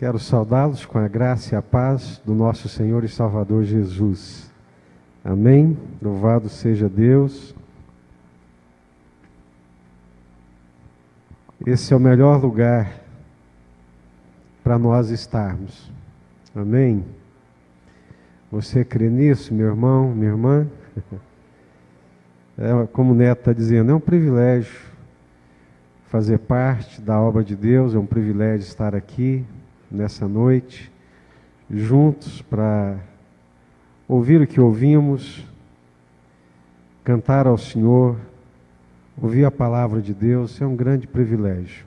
Quero saudá-los com a graça e a paz do nosso Senhor e Salvador Jesus. Amém? Louvado seja Deus. Esse é o melhor lugar para nós estarmos. Amém? Você crê nisso, meu irmão, minha irmã? Como o Neto está dizendo, é um privilégio fazer parte da obra de Deus, é um privilégio estar aqui nessa noite, juntos para ouvir o que ouvimos, cantar ao Senhor, ouvir a palavra de Deus, é um grande privilégio.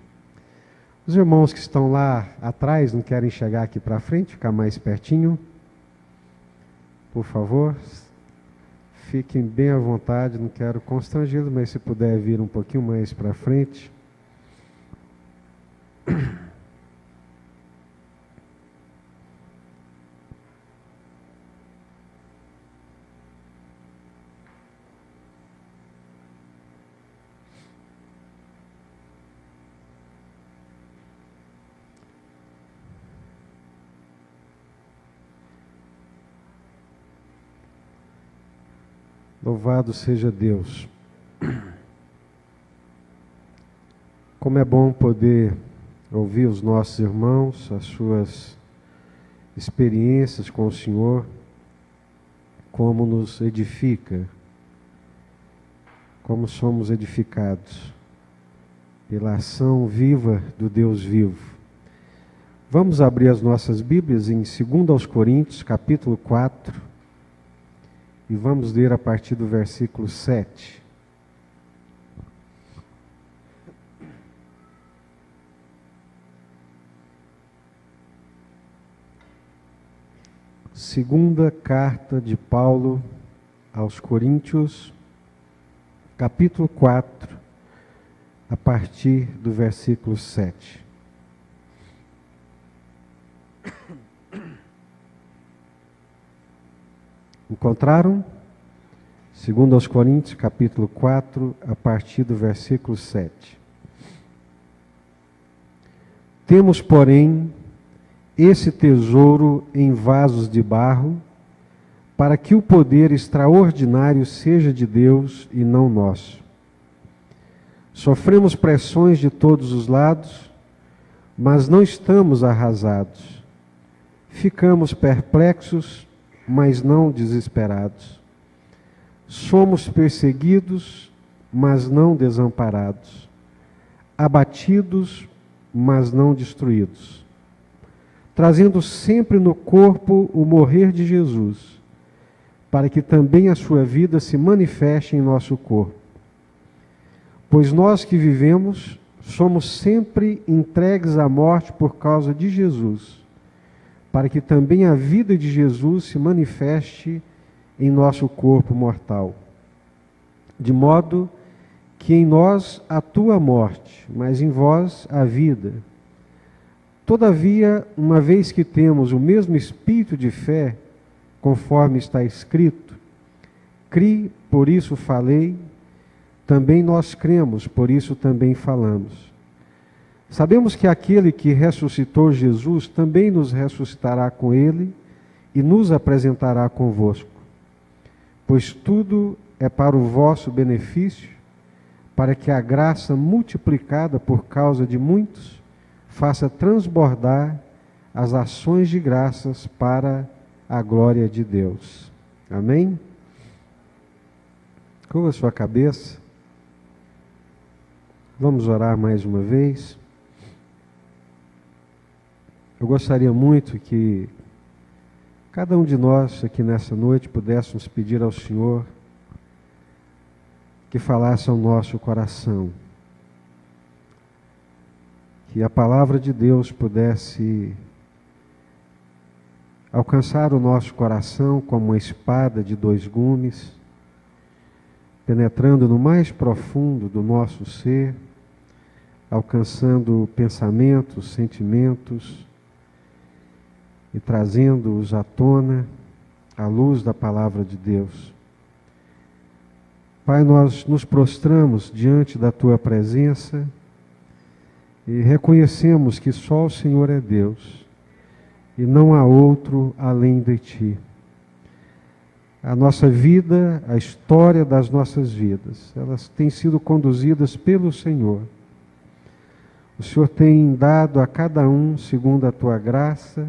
Os irmãos que estão lá atrás não querem chegar aqui para frente, ficar mais pertinho? Por favor, fiquem bem à vontade, não quero constrangê-los, mas se puder vir um pouquinho mais para frente. Louvado seja Deus. Como é bom poder ouvir os nossos irmãos, as suas experiências com o Senhor, como nos edifica, como somos edificados pela ação viva do Deus vivo. Vamos abrir as nossas Bíblias em 2 Coríntios, capítulo 4, e vamos ler a partir do versículo 7. Segunda carta de Paulo aos Coríntios, capítulo 4, a partir do versículo 7. Encontraram? 2 Coríntios, capítulo 4, a partir do versículo 7. Temos, porém, esse tesouro em vasos de barro, para que o poder extraordinário seja de Deus e não nosso. Sofremos pressões de todos os lados, mas não estamos arrasados. Ficamos perplexos, mas não desesperados. Somos perseguidos, mas não desamparados. Abatidos, mas não destruídos. Trazendo sempre no corpo o morrer de Jesus, para que também a sua vida se manifeste em nosso corpo. Pois nós que vivemos, somos sempre entregues à morte por causa de Jesus, para que também a vida de Jesus se manifeste em nosso corpo mortal. De modo que em nós atua a morte, mas em vós a vida. Todavia, uma vez que temos o mesmo espírito de fé, conforme está escrito, cri, por isso falei, também nós cremos, por isso também falamos. Sabemos que aquele que ressuscitou Jesus também nos ressuscitará com ele e nos apresentará convosco. Pois tudo é para o vosso benefício, para que a graça multiplicada por causa de muitos faça transbordar as ações de graças para a glória de Deus. Amém? Curva sua cabeça. Vamos orar mais uma vez. Eu gostaria muito que cada um de nós aqui nessa noite pudéssemos pedir ao Senhor que falasse ao nosso coração, que a palavra de Deus pudesse alcançar o nosso coração como uma espada de 2 gumes, penetrando no mais profundo do nosso ser, alcançando pensamentos, sentimentos, e trazendo-os à tona, à luz da palavra de Deus. Pai, nós nos prostramos diante da Tua presença e reconhecemos que só o Senhor é Deus e não há outro além de ti. A nossa vida, a história das nossas vidas, elas têm sido conduzidas pelo Senhor. O Senhor tem dado a cada um, segundo a tua graça,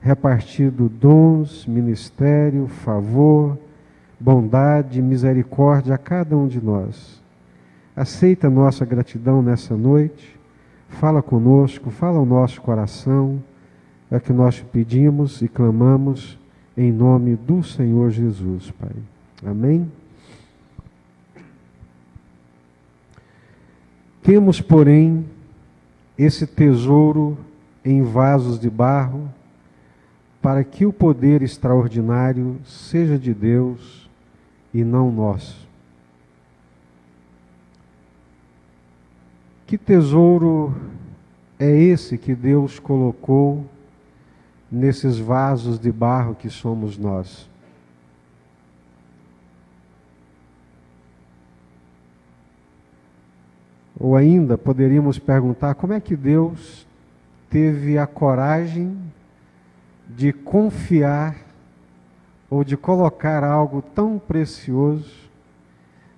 repartido dons, ministério, favor, bondade, misericórdia a cada um de nós. Aceita a nossa gratidão nessa noite, fala conosco, fala ao nosso coração, é o que nós te pedimos e clamamos em nome do Senhor Jesus, Pai. Amém? Temos, porém, esse tesouro em vasos de barro, para que o poder extraordinário seja de Deus e não nosso. Que tesouro é esse que Deus colocou nesses vasos de barro que somos nós? Ou ainda poderíamos perguntar como é que Deus teve a coragem de confiar ou de colocar algo tão precioso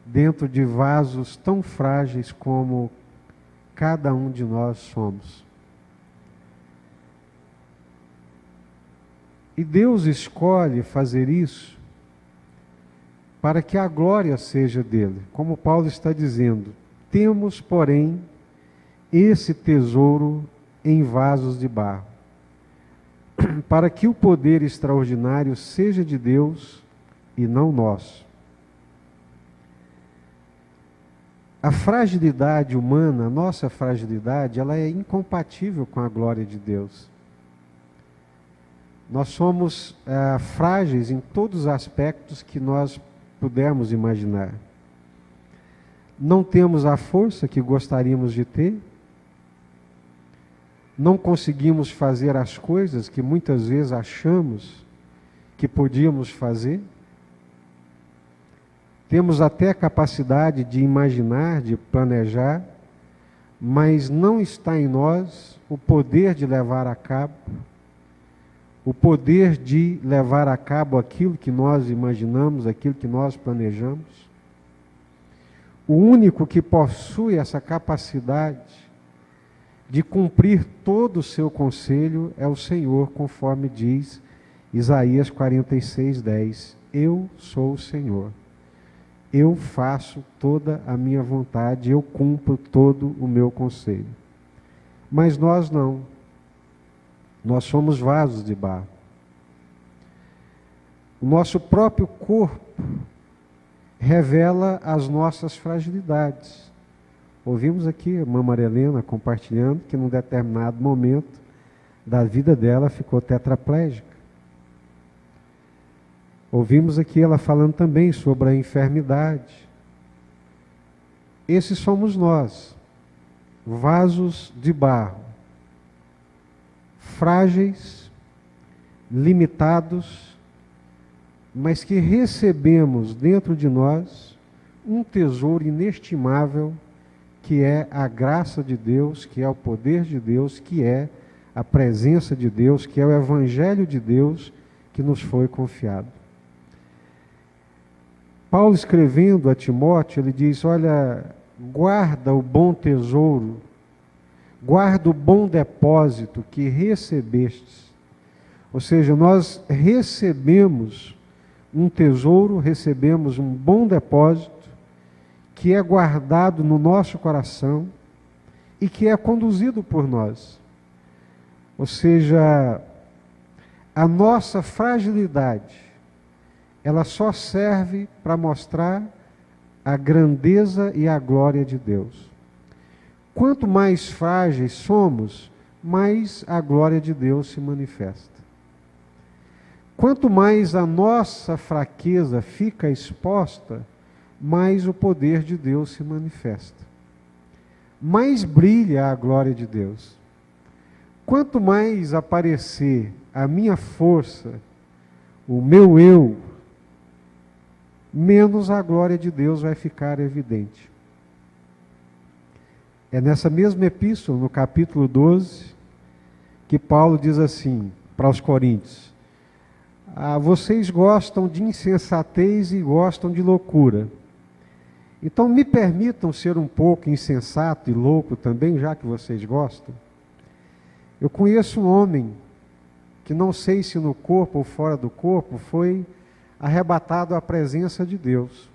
dentro de vasos tão frágeis como cada um de nós somos. E Deus escolhe fazer isso para que a glória seja dele. Como Paulo está dizendo, temos, porém, esse tesouro em vasos de barro, para que o poder extraordinário seja de Deus e não nosso. A fragilidade humana, a nossa fragilidade, ela é incompatível com a glória de Deus. Nós somos frágeis em todos os aspectos que nós pudermos imaginar. Não temos a força que gostaríamos de ter. Não conseguimos fazer as coisas que muitas vezes achamos que podíamos fazer. Temos até a capacidade de imaginar, de planejar, mas não está em nós o poder de levar a cabo, o poder de levar a cabo aquilo que nós imaginamos, aquilo que nós planejamos. O único que possui essa capacidade de cumprir todo o seu conselho é o Senhor, conforme diz Isaías 46:10. Eu sou o Senhor. Eu faço toda a minha vontade, eu cumpro todo o meu conselho. Mas nós não. Nós somos vasos de barro. O nosso próprio corpo revela as nossas fragilidades. Ouvimos aqui a irmã Maria Helena compartilhando que num determinado momento da vida dela ficou tetraplégica. Ouvimos aqui ela falando também sobre a enfermidade. Esses somos nós, vasos de barro, frágeis, limitados, mas que recebemos dentro de nós um tesouro inestimável, que é a graça de Deus, que é o poder de Deus, que é a presença de Deus, que é o Evangelho de Deus que nos foi confiado. Paulo, escrevendo a Timóteo, ele diz, olha, guarda o bom tesouro, guarda o bom depósito que recebestes. Ou seja, nós recebemos um tesouro, recebemos um bom depósito, que é guardado no nosso coração e que é conduzido por nós. Ou seja, a nossa fragilidade, ela só serve para mostrar a grandeza e a glória de Deus. Quanto mais frágeis somos, mais a glória de Deus se manifesta. Quanto mais a nossa fraqueza fica exposta, mais o poder de Deus se manifesta. Mais brilha a glória de Deus. Quanto mais aparecer a minha força, o meu eu, menos a glória de Deus vai ficar evidente. É nessa mesma epístola, no capítulo 12, que Paulo diz assim, para os coríntios: vocês gostam de insensatez e gostam de loucura. Então me permitam ser um pouco insensato e louco também, já que vocês gostam. Eu conheço um homem que, não sei se no corpo ou fora do corpo, foi arrebatado à presença de Deus.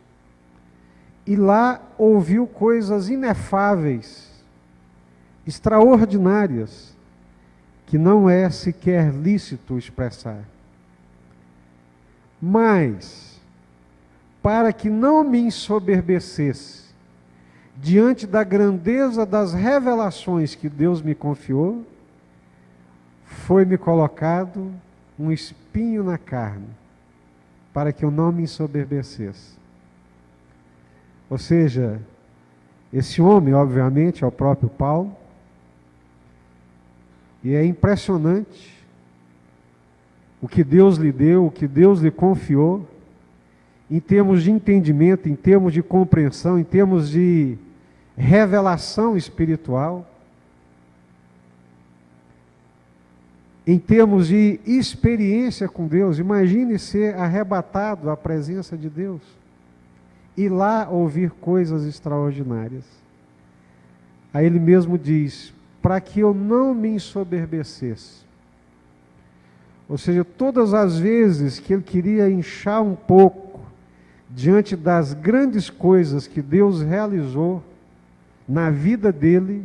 E lá ouviu coisas inefáveis, extraordinárias, que não é sequer lícito expressar. Mas, para que não me ensoberbecesse diante da grandeza das revelações que Deus me confiou, foi-me colocado um espinho na carne, para que eu não me ensoberbecesse. Ou seja, esse homem, obviamente, é o próprio Paulo, e é impressionante o que Deus lhe deu, o que Deus lhe confiou, em termos de entendimento, em termos de compreensão, em termos de revelação espiritual, em termos de experiência com Deus. Imagine ser arrebatado à presença de Deus e lá ouvir coisas extraordinárias. Aí ele mesmo diz: para que eu não me ensoberbecesse. Ou seja, todas as vezes que ele queria inchar um pouco diante das grandes coisas que Deus realizou na vida dele,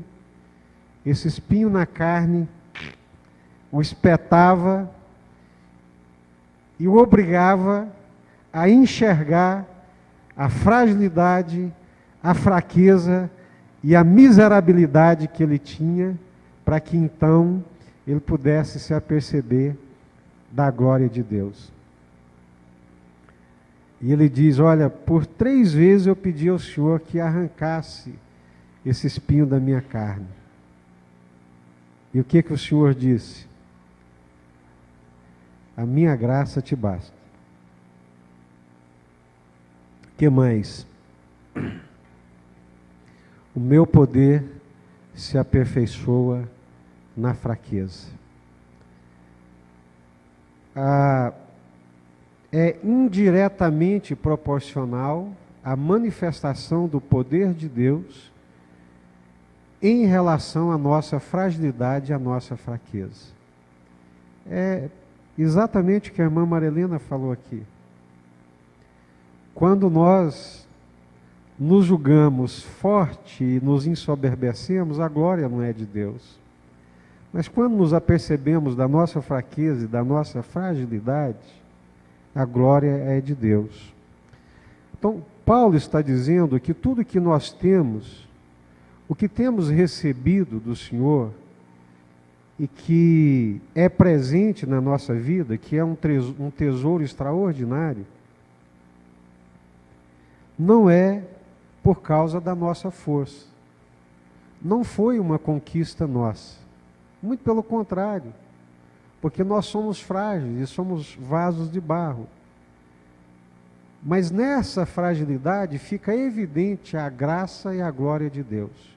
esse espinho na carne o espetava e o obrigava a enxergar a fragilidade, a fraqueza e a miserabilidade que ele tinha, para que então ele pudesse se aperceber da glória de Deus. E ele diz: olha, por 3 vezes eu pedi ao Senhor que arrancasse esse espinho da minha carne. E o que o Senhor disse? A minha graça te basta. O que mais? O meu poder se aperfeiçoa na fraqueza. É indiretamente proporcional à manifestação do poder de Deus em relação à nossa fragilidade e à nossa fraqueza. É exatamente o que a irmã Marilena falou aqui. Quando nós nos julgamos forte e nos ensoberbecemos, a glória não é de Deus. Mas quando nos apercebemos da nossa fraqueza e da nossa fragilidade, a glória é de Deus. Então, Paulo está dizendo que tudo que nós temos, o que temos recebido do Senhor, e que é presente na nossa vida, que é um tesouro extraordinário, não é por causa da nossa força. Não foi uma conquista nossa. Muito pelo contrário. Porque nós somos frágeis e somos vasos de barro. Mas nessa fragilidade fica evidente a graça e a glória de Deus.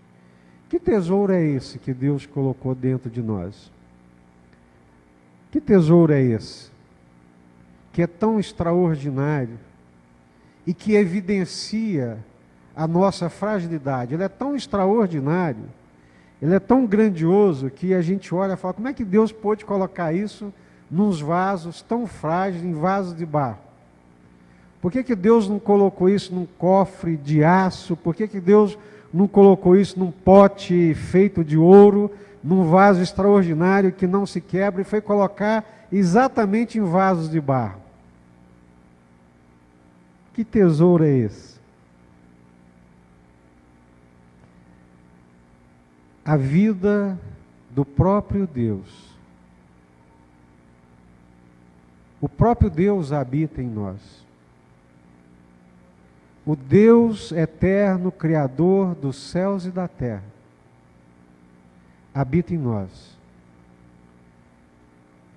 Que tesouro é esse que Deus colocou dentro de nós? Que tesouro é esse? Que é tão extraordinário e que evidencia a nossa fragilidade. Ele é tão extraordinário, ele é tão grandioso, que a gente olha e fala: como é que Deus pôde colocar isso nos vasos tão frágeis, em vasos de barro? Por que Deus não colocou isso num cofre de aço? Por que Deus não colocou isso num pote feito de ouro, num vaso extraordinário que não se quebra, e foi colocar exatamente em vasos de barro? Que tesouro é esse? A vida do próprio Deus. O próprio Deus habita em nós. O Deus eterno, Criador dos céus e da terra, habita em nós.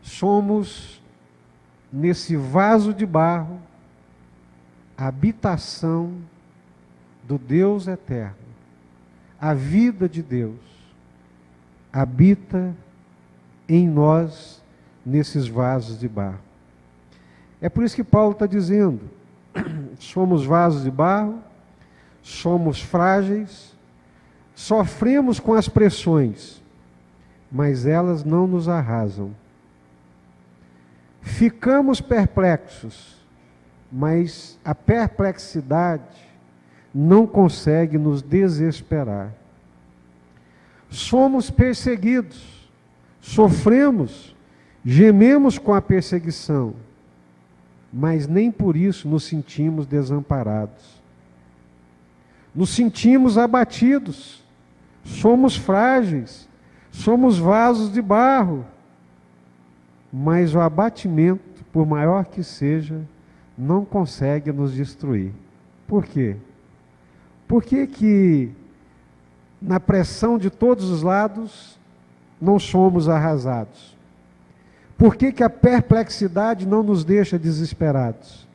Somos, nesse vaso de barro, a habitação do Deus eterno. A vida de Deus habita em nós, nesses vasos de barro. É por isso que Paulo está dizendo, somos vasos de barro, somos frágeis, sofremos com as pressões, mas elas não nos arrasam. Ficamos perplexos, mas a perplexidade não consegue nos desesperar. Somos perseguidos, sofremos, gememos com a perseguição, mas nem por isso nos sentimos desamparados. Nos sentimos abatidos, somos frágeis, somos vasos de barro, mas o abatimento, por maior que seja, não consegue nos destruir. Por quê? Por que na pressão de todos os lados não somos arrasados? Por que a perplexidade não nos deixa desesperados?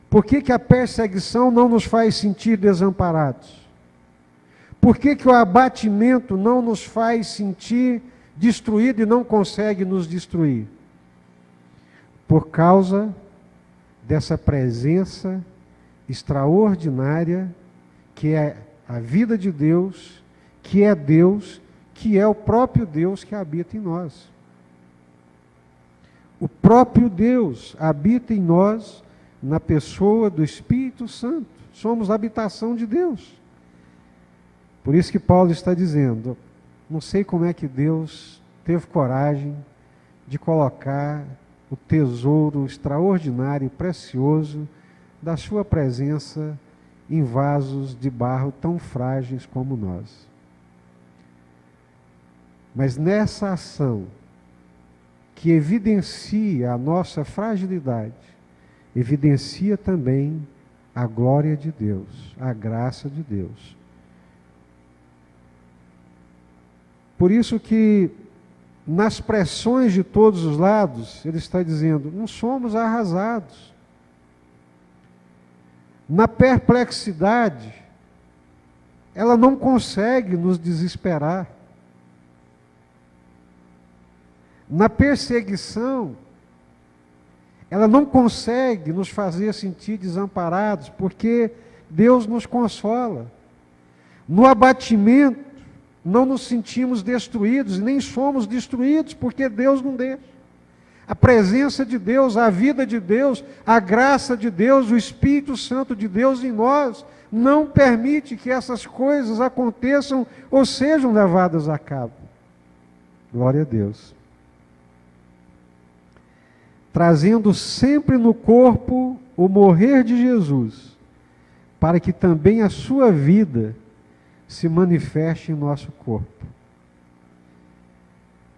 Por que a perseguição não nos faz sentir desamparados? Por que o abatimento não nos faz sentir destruído e não consegue nos destruir? Por causa dessa presença extraordinária que é a vida de Deus, que é o próprio Deus que habita em nós. O próprio Deus habita em nós, na pessoa do Espírito Santo. Somos a habitação de Deus. Por isso que Paulo está dizendo, não sei como é que Deus teve coragem de colocar o tesouro extraordinário e precioso da sua presença em vasos de barro tão frágeis como nós. Mas nessa ação, que evidencia a nossa fragilidade, evidencia também a glória de Deus, a graça de Deus. Por isso que, nas pressões de todos os lados, ele está dizendo, não somos arrasados. Na perplexidade, ela não consegue nos desesperar. Na perseguição, ela não consegue nos fazer sentir desamparados, porque Deus nos consola. No abatimento, não nos sentimos destruídos, nem somos destruídos, porque Deus não deixa. A presença de Deus, a vida de Deus, a graça de Deus, o Espírito Santo de Deus em nós, não permite que essas coisas aconteçam ou sejam levadas a cabo. Glória a Deus. Trazendo sempre no corpo o morrer de Jesus, para que também a sua vida se manifeste em nosso corpo.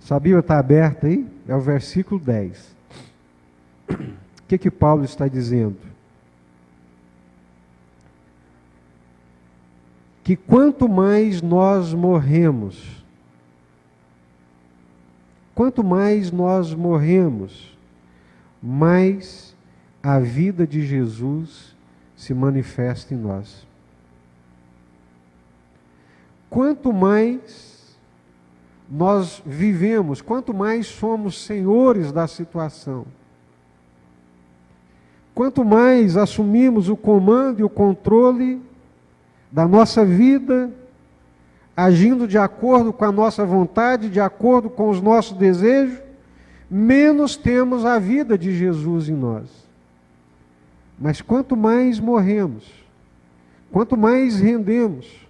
Sua Bíblia está aberta aí? É o versículo 10. O que Paulo está dizendo? Que quanto mais nós morremos, mais a vida de Jesus se manifesta em nós. Quanto mais nós vivemos, quanto mais somos senhores da situação, quanto mais assumimos o comando e o controle da nossa vida, agindo de acordo com a nossa vontade, de acordo com os nossos desejos, menos temos a vida de Jesus em nós. Mas quanto mais morremos, quanto mais rendemos,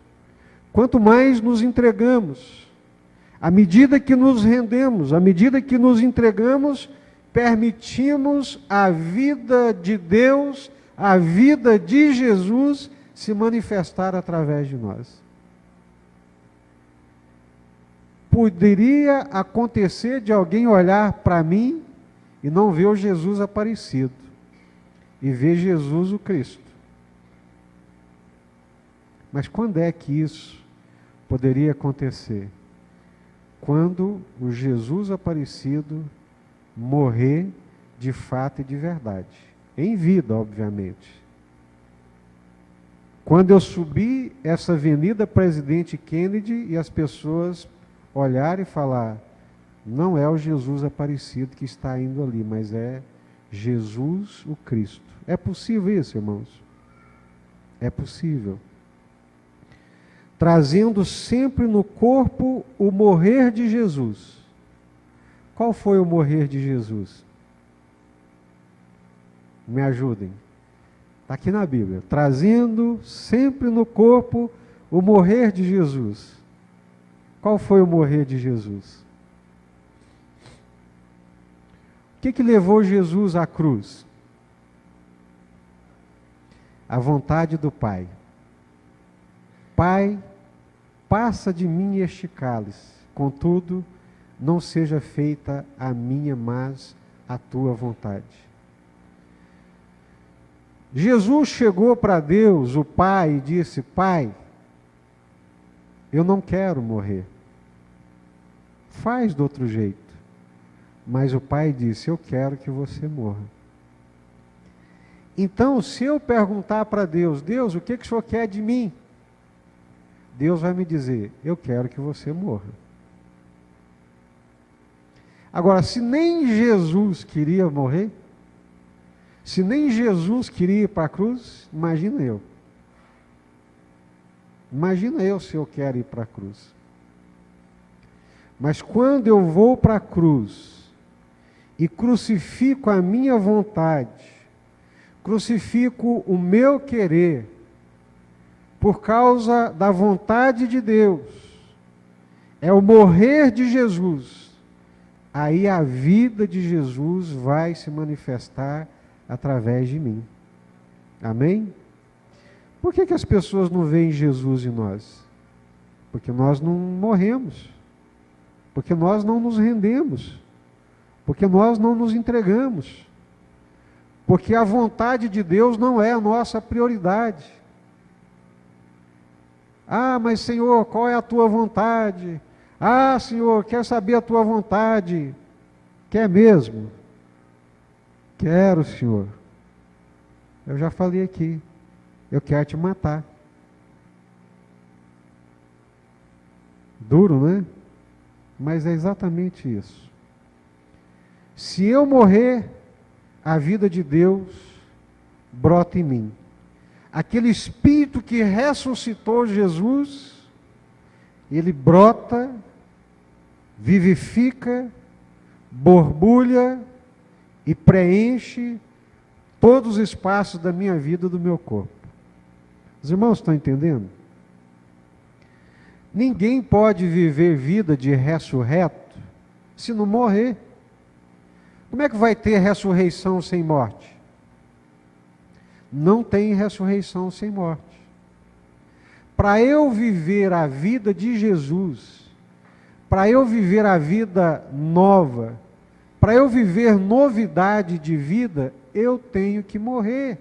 quanto mais nos entregamos, à medida que nos rendemos, à medida que nos entregamos, permitimos a vida de Deus, a vida de Jesus se manifestar através de nós. Poderia acontecer de alguém olhar para mim e não ver o Jesus aparecido, e ver Jesus o Cristo. Mas quando é que isso poderia acontecer? Quando o Jesus aparecido morrer de fato e de verdade, em vida, obviamente. Quando eu subi essa avenida Presidente Kennedy e as pessoas olhar e falar, Não é o Jesus aparecido que está indo ali, mas é Jesus o Cristo. É possível isso, irmãos? É possível. Trazendo sempre no corpo o morrer de Jesus. Qual foi o morrer de Jesus? Me ajudem. Está aqui na Bíblia. Trazendo sempre no corpo o morrer de Jesus. Qual foi o morrer de Jesus? O que levou Jesus à cruz? A vontade do Pai. Pai, passa de mim este cálice, contudo, não seja feita a minha, mas a tua vontade. Jesus chegou para Deus, o Pai, e disse: Pai, eu não quero morrer. Faz do outro jeito. Mas o Pai disse: eu quero que você morra. Então, se eu perguntar para Deus: Deus, o que o Senhor quer de mim? Deus vai me dizer: eu quero que você morra. Agora, se nem Jesus queria morrer, se nem Jesus queria ir para a cruz, imagina eu. Imagina eu se eu quero ir para a cruz. Mas quando eu vou para a cruz e crucifico a minha vontade, crucifico o meu querer, por causa da vontade de Deus, é o morrer de Jesus, aí a vida de Jesus vai se manifestar através de mim. Amém? Por que as pessoas não veem Jesus em nós? Porque nós não morremos, porque nós não nos rendemos, porque nós não nos entregamos, porque a vontade de Deus não é a nossa prioridade. Ah, mas Senhor, qual é a tua vontade? Ah, Senhor, quero saber a tua vontade. Quer mesmo? Quero, Senhor. Eu já falei aqui. Eu quero te matar. Duro, né? Mas é exatamente isso. Se eu morrer, a vida de Deus brota em mim. Aquele Espírito que ressuscitou Jesus, ele brota, vivifica, borbulha e preenche todos os espaços da minha vida e do meu corpo. Os irmãos estão entendendo? Ninguém pode viver vida de ressurreto se não morrer. Como é que vai ter ressurreição sem morte? Não tem ressurreição sem morte. Para eu viver a vida de Jesus, para eu viver a vida nova, para eu viver novidade de vida, eu tenho que morrer.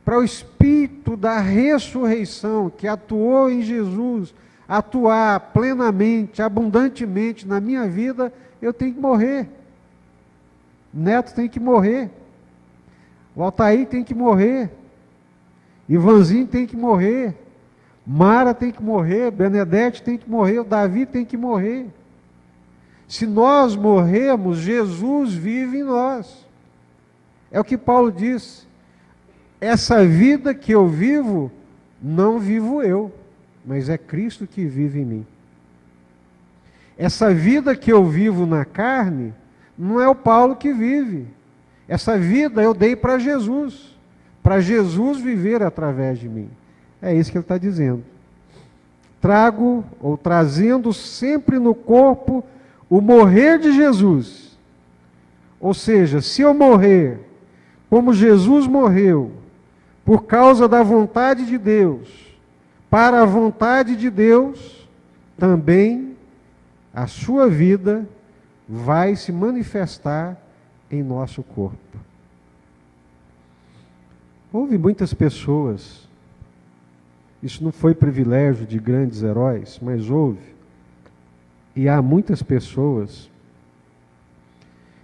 Para o Espírito da ressurreição que atuou em Jesus, atuar plenamente, abundantemente na minha vida, eu tenho que morrer. Neto tem que morrer. O Altair tem que morrer. Ivanzinho tem que morrer. Mara tem que morrer. Benedete tem que morrer. O Davi tem que morrer. Se nós morrermos, Jesus vive em nós. É o que Paulo diz. Essa vida que eu vivo, não vivo eu, mas é Cristo que vive em mim. Essa vida que eu vivo na carne, não é o Paulo que vive. Essa vida eu dei para Jesus viver através de mim. É isso que ele está dizendo. Trago, ou trazendo sempre no corpo, o morrer de Jesus. Ou seja, se eu morrer como Jesus morreu, por causa da vontade de Deus, para a vontade de Deus, também a sua vida vai se manifestar em nosso corpo. Houve muitas pessoas, isso não foi privilégio de grandes heróis, mas houve, e há muitas pessoas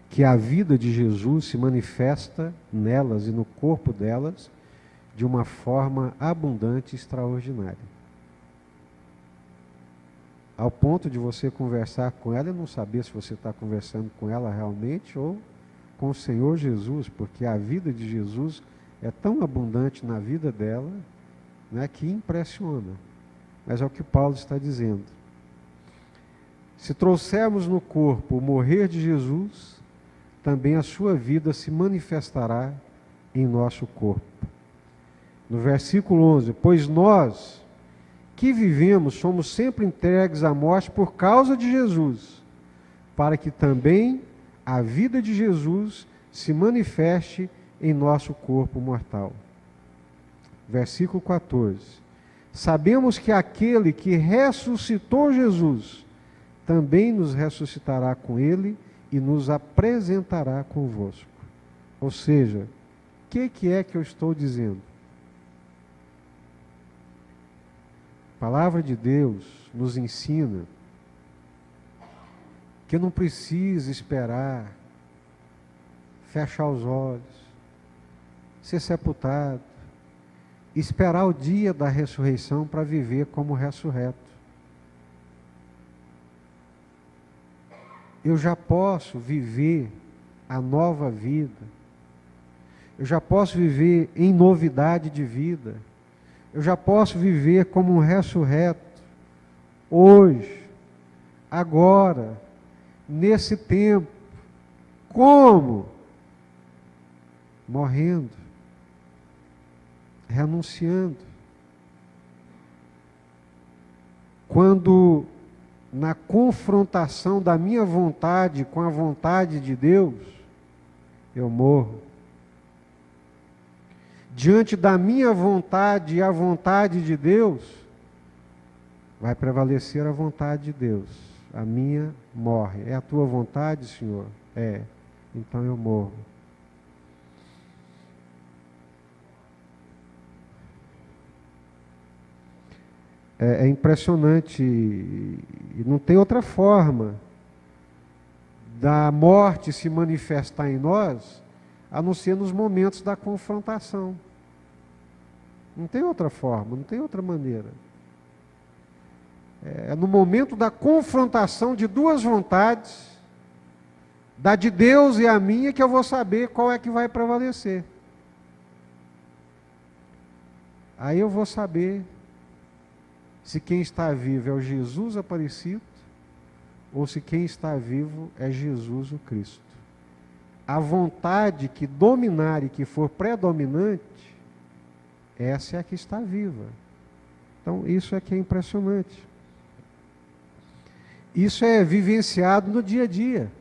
que a vida de Jesus se manifesta nelas e no corpo delas de uma forma abundante e extraordinária. ao ponto de você conversar com ela e não saber se você está conversando com ela realmente ou com o Senhor Jesus, porque a vida de Jesus é tão abundante na vida dela, né, que impressiona. Mas é o que Paulo está dizendo. Se trouxermos no corpo o morrer de Jesus, também a sua vida se manifestará em nosso corpo. No versículo 11, pois nós que vivemos somos sempre entregues à morte por causa de Jesus, para que também a vida de Jesus se manifeste em nosso corpo mortal. Versículo 14. Sabemos que aquele que ressuscitou Jesus também nos ressuscitará com ele e nos apresentará convosco. Ou seja, o que é que eu estou dizendo? A palavra de Deus nos ensina que eu não preciso esperar, fechar os olhos, ser sepultado, esperar o dia da ressurreição para viver como ressurreto. Eu já posso viver a nova vida. Eu já posso viver em novidade de vida. Eu já posso viver como um ressurreto. Hoje, agora, nesse tempo. Como? Morrendo. Renunciando. Quando na confrontação da minha vontade com a vontade de Deus, eu morro. Diante da minha vontade e a vontade de Deus, vai prevalecer a vontade de Deus. A minha morre. É a tua vontade, Senhor? É. Então eu morro. É impressionante, e não tem outra forma da morte se manifestar em nós, a não ser nos momentos da confrontação. Não tem outra forma, não tem outra maneira. É no momento da confrontação de duas vontades, da de Deus e a minha, que eu vou saber qual é que vai prevalecer. Aí eu vou saber se quem está vivo é o Jesus aparecido, ou se quem está vivo é Jesus o Cristo. A vontade que dominar e que for predominante, essa é a que está viva. Então, isso é que é impressionante. Isso é vivenciado no dia a dia,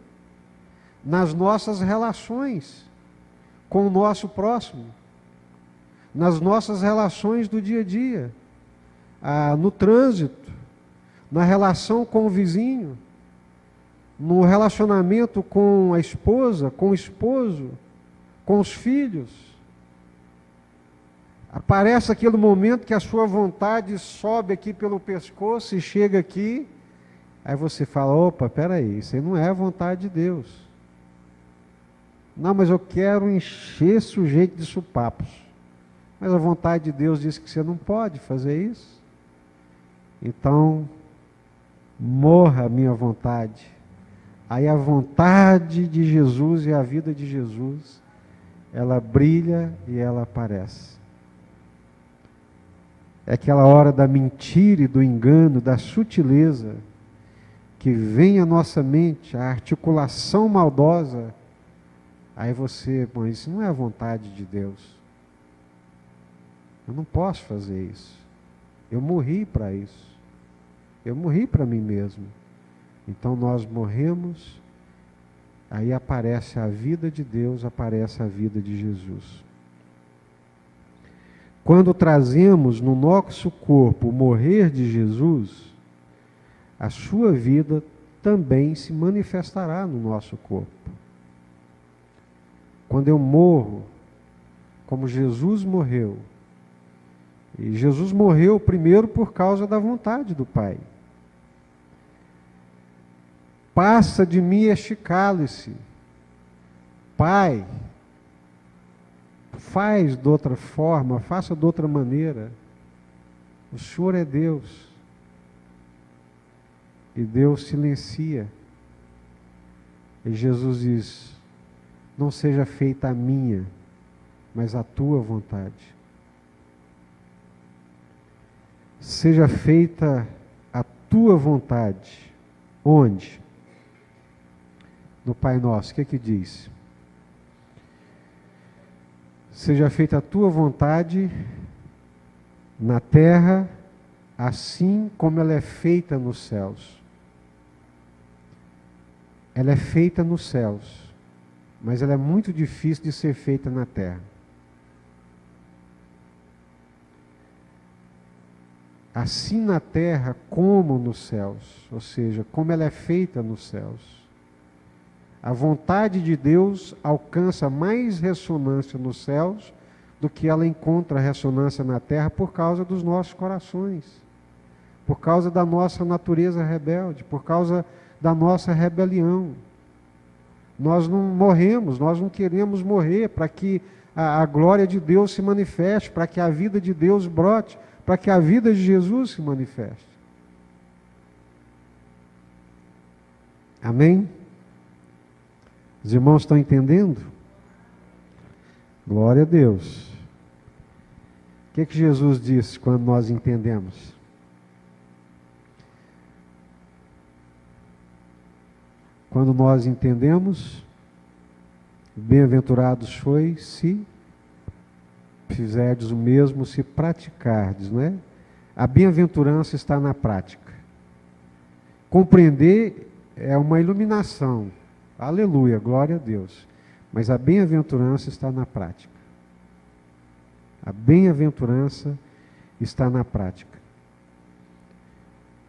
nas nossas relações com o nosso próximo, nas nossas relações do dia a dia, no trânsito, na relação com o vizinho, no relacionamento com a esposa, com o esposo, com os filhos. Aparece aquele momento que a sua vontade sobe aqui pelo pescoço e chega aqui, aí você fala, opa, peraí, isso aí não é a vontade de Deus. Não, mas eu quero encher esse sujeito de supapos. Mas a vontade de Deus diz que você não pode fazer isso. Então, morra a minha vontade. Aí a vontade de Jesus e a vida de Jesus, ela brilha e ela aparece. É aquela hora da mentira e do engano, da sutileza, que vem à nossa mente, a articulação maldosa. Aí você, bom, isso não é a vontade de Deus. Eu não posso fazer isso. Eu morri para isso. Eu morri para mim mesmo. Então nós morremos, aí aparece a vida de Deus, aparece a vida de Jesus. Quando trazemos no nosso corpo o morrer de Jesus, a sua vida também se manifestará no nosso corpo. Quando eu morro, como Jesus morreu, e Jesus morreu primeiro por causa da vontade do Pai. Passa de mim este cálice. Pai, faz de outra forma, faça de outra maneira. O Senhor é Deus. E Deus silencia. E Jesus diz: não seja feita a minha, mas a tua vontade. Seja feita a tua vontade. Onde? No Pai Nosso. O que é que diz? Seja feita a tua vontade na terra, assim como ela é feita nos céus. Ela é feita nos céus, mas ela é muito difícil de ser feita na terra. Assim na terra como nos céus, ou seja, como ela é feita nos céus. A vontade de Deus alcança mais ressonância nos céus do que ela encontra ressonância na terra por causa dos nossos corações, por causa da nossa natureza rebelde, por causa da nossa rebelião. Nós não morremos, nós não queremos morrer para que a glória de Deus se manifeste, para que a vida de Deus brote, para que a vida de Jesus se manifeste. Amém? Os irmãos estão entendendo? Glória a Deus. O que Jesus disse quando nós entendemos? Quando nós entendemos, bem-aventurados sois se fizerdes o mesmo, se praticardes, não é? A bem-aventurança está na prática. Compreender é uma iluminação. Aleluia, glória a Deus. Mas a bem-aventurança está na prática. A bem-aventurança está na prática.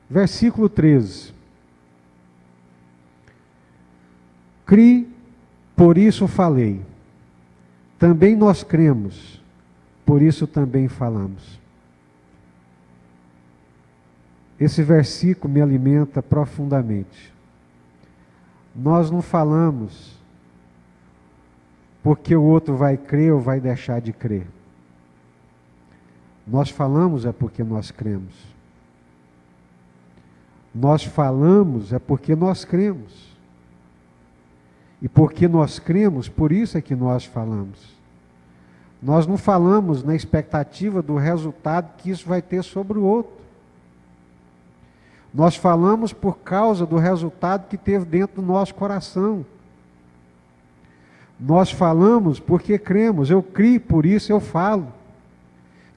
Versículo 13. Cri, por isso falei. Também nós cremos, por isso também falamos. Esse versículo me alimenta profundamente. Nós não falamos porque o outro vai crer ou vai deixar de crer. Nós falamos é porque nós cremos. Nós falamos é porque nós cremos. E porque nós cremos, por isso é que nós falamos. Nós não falamos na expectativa do resultado que isso vai ter sobre o outro. Nós falamos por causa do resultado que teve dentro do nosso coração. Nós falamos porque cremos. Eu criei, por isso eu falo.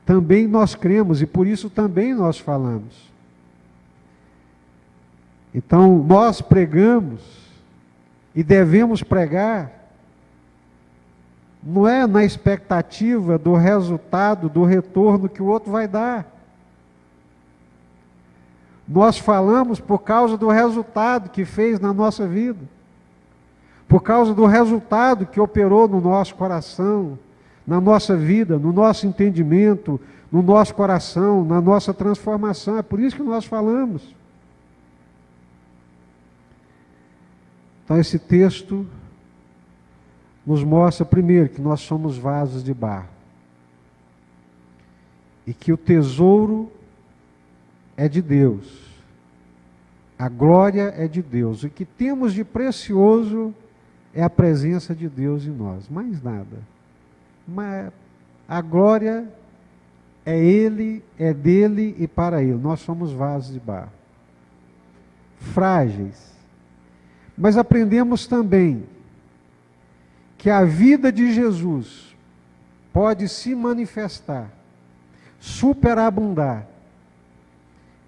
Também nós cremos e por isso também nós falamos. Então, nós pregamos e devemos pregar, não é na expectativa do resultado, do retorno que o outro vai dar. Nós falamos por causa do resultado que fez na nossa vida, por causa do resultado que operou no nosso coração, na nossa vida, no nosso entendimento, no nosso coração, na nossa transformação. É por isso que nós falamos. Então esse texto nos mostra primeiro que nós somos vasos de barro. E que o tesouro é de Deus. A glória é de Deus. O que temos de precioso é a presença de Deus em nós. Mais nada. Mas a glória é Ele, é dele e para Ele. Nós somos vasos de barro. Frágeis. Mas aprendemos também que a vida de Jesus pode se manifestar, superabundar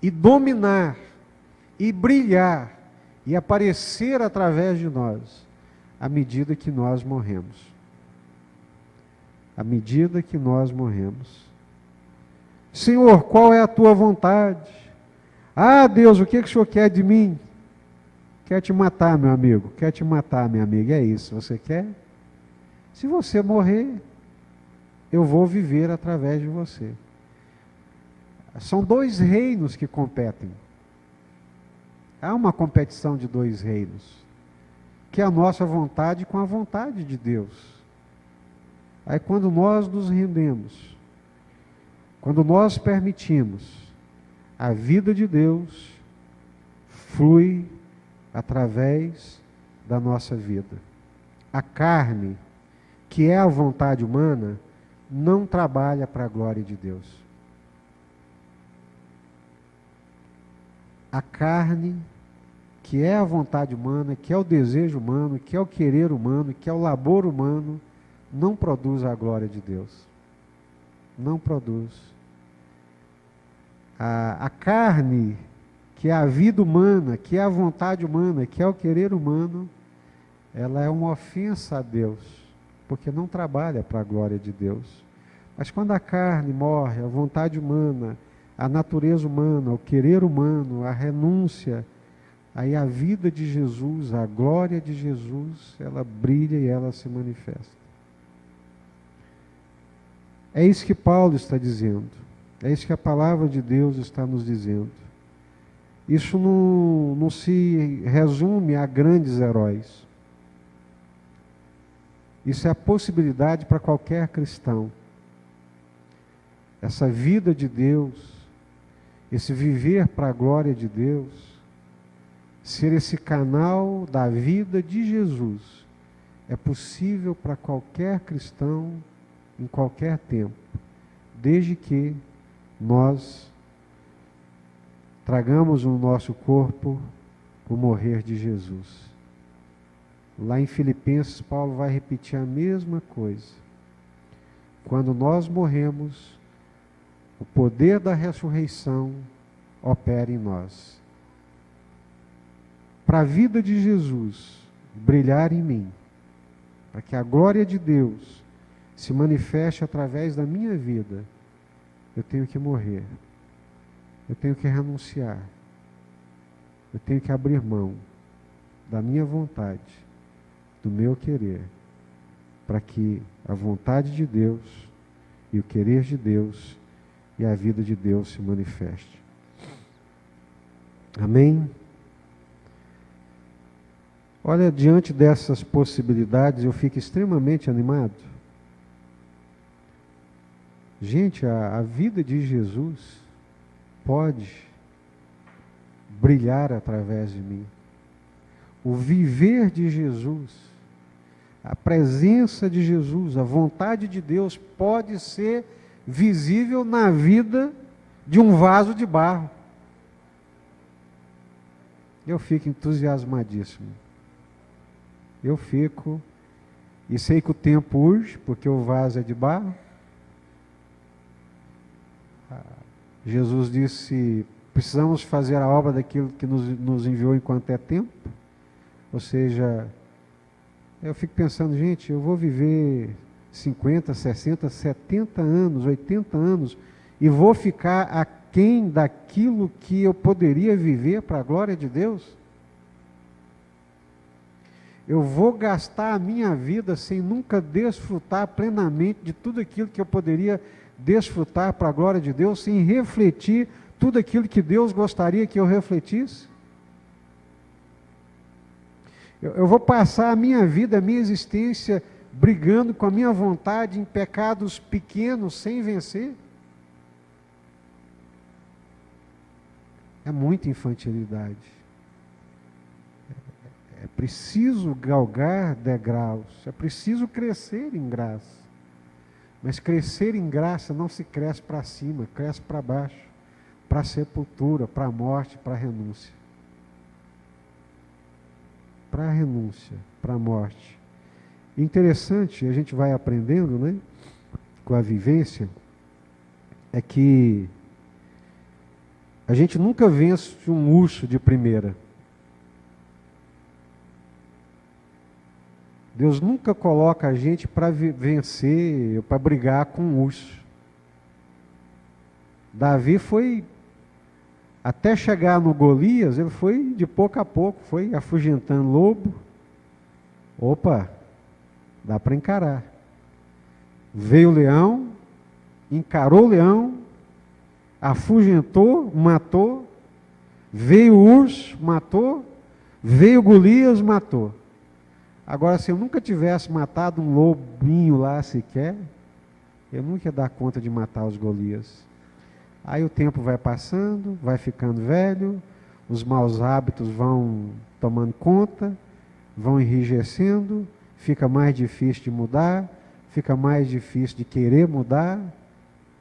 e dominar e brilhar e aparecer através de nós à medida que nós morremos. À medida que nós morremos. Senhor, qual é a tua vontade? Ah, Deus, o que o Senhor quer de mim? Quer te matar, meu amigo. Quer te matar, minha amiga. É isso, você quer? Se você morrer, eu vou viver através de você. São dois reinos que competem. Há uma competição de dois reinos, que é a nossa vontade com a vontade de Deus. Aí quando nós nos rendemos, quando nós permitimos a vida de Deus flui através da nossa vida. A carne, que é a vontade humana, não trabalha para a glória de Deus. A carne, que é a vontade humana, que é o desejo humano, que é o querer humano, que é o labor humano, não produz a glória de Deus. Não produz. A carne, que é a vida humana, que é a vontade humana, que é o querer humano, ela é uma ofensa a Deus, porque não trabalha para a glória de Deus. Mas quando a carne morre, a vontade humana, a natureza humana, o querer humano, a renúncia, aí a vida de Jesus, a glória de Jesus, ela brilha e ela se manifesta. É isso que Paulo está dizendo. É isso que a palavra de Deus está nos dizendo. Isso não se resume a grandes heróis. Isso é a possibilidade para qualquer cristão. Essa vida de Deus, esse viver para a glória de Deus, ser esse canal da vida de Jesus, é possível para qualquer cristão, em qualquer tempo, desde que nós tragamos no nosso corpo o morrer de Jesus. Lá em Filipenses, Paulo vai repetir a mesma coisa. Quando nós morremos, o poder da ressurreição opera em nós. Para a vida de Jesus brilhar em mim, para que a glória de Deus se manifeste através da minha vida, eu tenho que morrer. Eu tenho que renunciar. Eu tenho que abrir mão da minha vontade, do meu querer, para que a vontade de Deus e o querer de Deus e a vida de Deus se manifeste. Amém? Olha, diante dessas possibilidades, eu fico extremamente animado. Gente, a vida de Jesus pode brilhar através de mim. O viver de Jesus, a presença de Jesus, a vontade de Deus pode ser visível na vida de um vaso de barro. Eu fico entusiasmadíssimo. Eu fico, e sei que o tempo urge, porque o vaso é de barro. Jesus disse, precisamos fazer a obra daquilo que nos enviou enquanto é tempo. Ou seja, eu fico pensando, gente, eu vou viver 50, 60, 70 anos, 80 anos, e vou ficar aquém daquilo que eu poderia viver para a glória de Deus? Eu vou gastar a minha vida sem nunca desfrutar plenamente de tudo aquilo que eu poderia desfrutar para a glória de Deus, sem refletir tudo aquilo que Deus gostaria que eu refletisse? Eu vou passar a minha vida, a minha existência, brigando com a minha vontade em pecados pequenos, sem vencer? É muita infantilidade. É preciso galgar degraus, é preciso crescer em graça. Mas crescer em graça não se cresce para cima, cresce para baixo, para a sepultura, para a morte, para a renúncia. Para a renúncia, para a morte. Interessante, a gente vai aprendendo, né, com a vivência, é que a gente nunca vence um urso de primeira. Deus nunca coloca a gente para vencer, para brigar com um urso. Davi foi, até chegar no Golias, ele foi de pouco a pouco, foi afugentando lobo. Opa, dá para encarar. Veio o leão, encarou o leão, afugentou, matou. Veio o urso, matou. Veio o Golias, matou. Agora, se eu nunca tivesse matado um lobinho lá sequer, eu nunca ia dar conta de matar os Golias. Aí o tempo vai passando, vai ficando velho, os maus hábitos vão tomando conta, vão enrijecendo, fica mais difícil de mudar, fica mais difícil de querer mudar,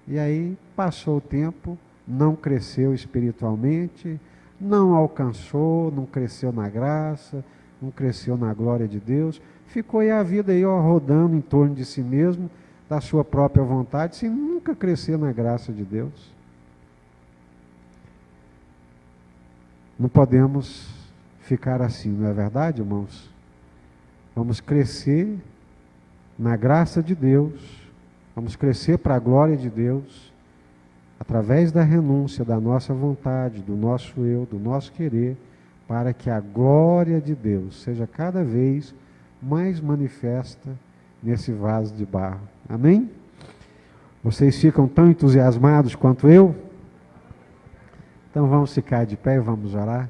e aí passou o tempo, não cresceu espiritualmente, não alcançou, não cresceu na graça, não cresceu na glória de Deus, ficou aí a vida aí, ó, rodando em torno de si mesmo, da sua própria vontade, sem nunca crescer na graça de Deus. Não podemos ficar assim, não é verdade, irmãos? Vamos crescer na graça de Deus, vamos crescer para a glória de Deus, através da renúncia da nossa vontade, do nosso eu, do nosso querer, para que a glória de Deus seja cada vez mais manifesta nesse vaso de barro. Amém? Vocês ficam tão entusiasmados quanto eu? Então vamos ficar de pé e vamos orar.